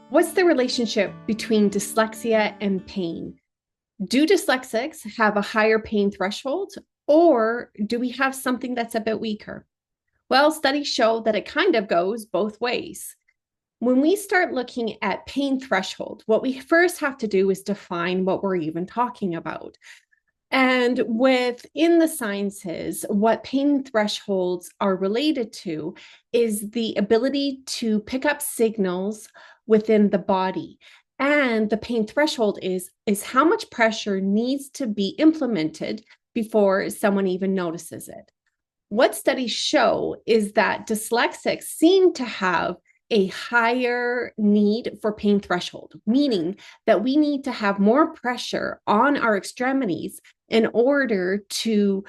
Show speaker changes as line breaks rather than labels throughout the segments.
What's the relationship between dyslexia and pain? Do dyslexics have a higher pain threshold, or do we have something that's a bit weaker? Well, studies show that it kind of goes both ways. When we start looking at pain threshold, what we first have to do is define what we're even talking about. And within the sciences, what pain thresholds are related to is the ability to pick up signals within the body. And the pain threshold is how much pressure needs to be implemented before someone even notices it. What studies show is that dyslexics seem to have a higher need for pain threshold, meaning that we need to have more pressure on our extremities in order to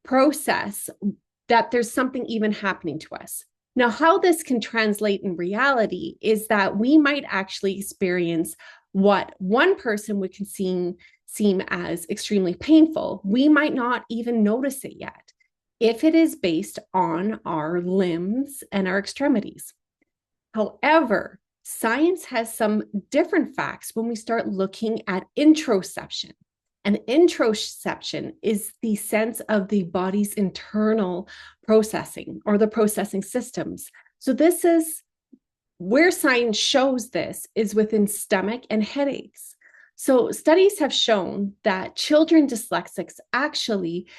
process that there's something even happening to us. Now, how this can translate in reality is that we might actually experience what one person would seem as extremely painful. We might not even notice it yet if it is based on our limbs and our extremities. However, science has some different facts when we start looking at interoception. And interoception is the sense of the body's internal processing or the processing systems. So this is where science shows this is within stomach and headaches. So studies have shown that children dyslexics actually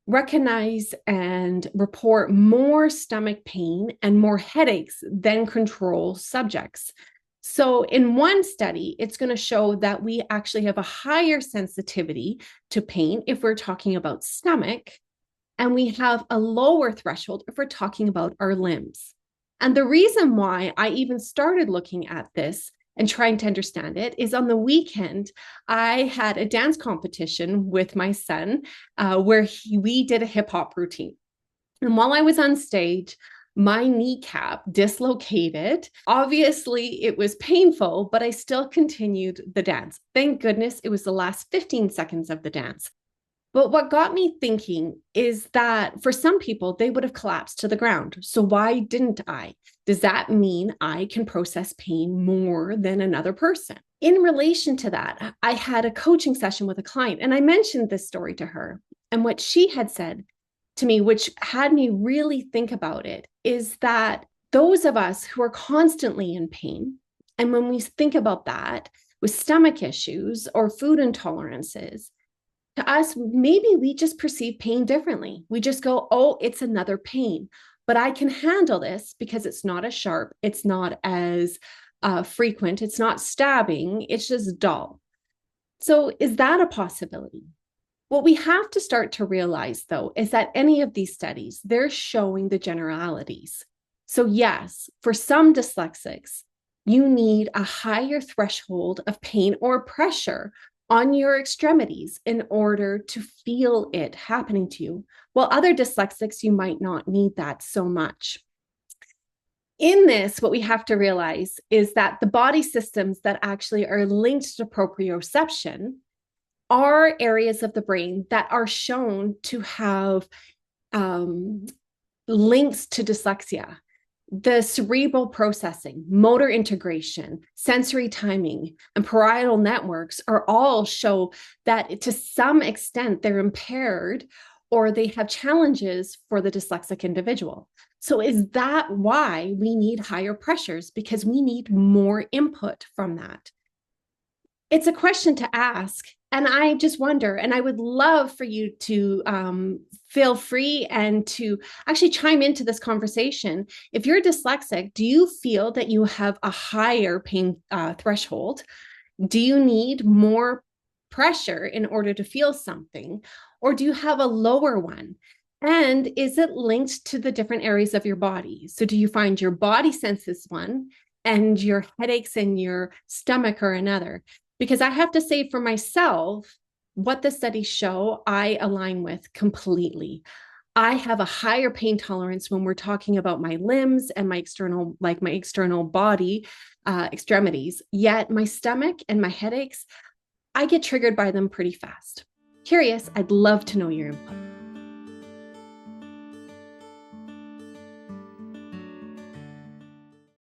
recognize and report more stomach pain and more headaches than control subjects. So in one study, it's going to show that we actually have a higher sensitivity to pain if we're talking about stomach, and we have a lower threshold if we're talking about our limbs. And the reason why I even started looking at this and trying to understand it is on the weekend, I had a dance competition with my son where we did a hip hop routine. And while I was on stage, my kneecap dislocated. Obviously, it was painful, but I still continued the dance. Thank goodness it was the last 15 seconds of the dance. But what got me thinking is that for some people, they would have collapsed to the ground. So why didn't I? Does that mean I can process pain more than another person? In relation to that, I had a coaching session with a client, and I mentioned this story to her. And what she had said to me, which had me really think about it, is that those of us who are constantly in pain, and when we think about that with stomach issues or food intolerances, to us, maybe we just perceive pain differently. We just go, oh, it's another pain, but I can handle this because it's not as sharp. It's not as frequent. It's not stabbing. It's just dull. So is that a possibility? What we have to start to realize, though, is that any of these studies, they're showing the generalities. So yes, for some dyslexics, you need a higher threshold of pain or pressure on your extremities in order to feel it happening to you. While other dyslexics, you might not need that so much. In this, what we have to realize is that the body systems that actually are linked to proprioception are areas of the brain that are shown to have links to dyslexia. The cerebral processing, motor integration, sensory timing, and parietal networks are all show that to some extent they're impaired or they have challenges for the dyslexic individual. So is that why we need higher pressures? Because we need more input from that. It's a question to ask. And I just wonder, and I would love for you to feel free and to actually chime into this conversation. If you're dyslexic, do you feel that you have a higher pain threshold? Do you need more pressure in order to feel something? Or do you have a lower one? And is it linked to the different areas of your body? So do you find your body senses one and your headaches in your stomach are another? Because I have to say for myself, what the studies show, I align with completely. I have a higher pain tolerance when we're talking about my limbs and my external body extremities. Yet my stomach and my headaches, I get triggered by them pretty fast. Curious, I'd love to know your input.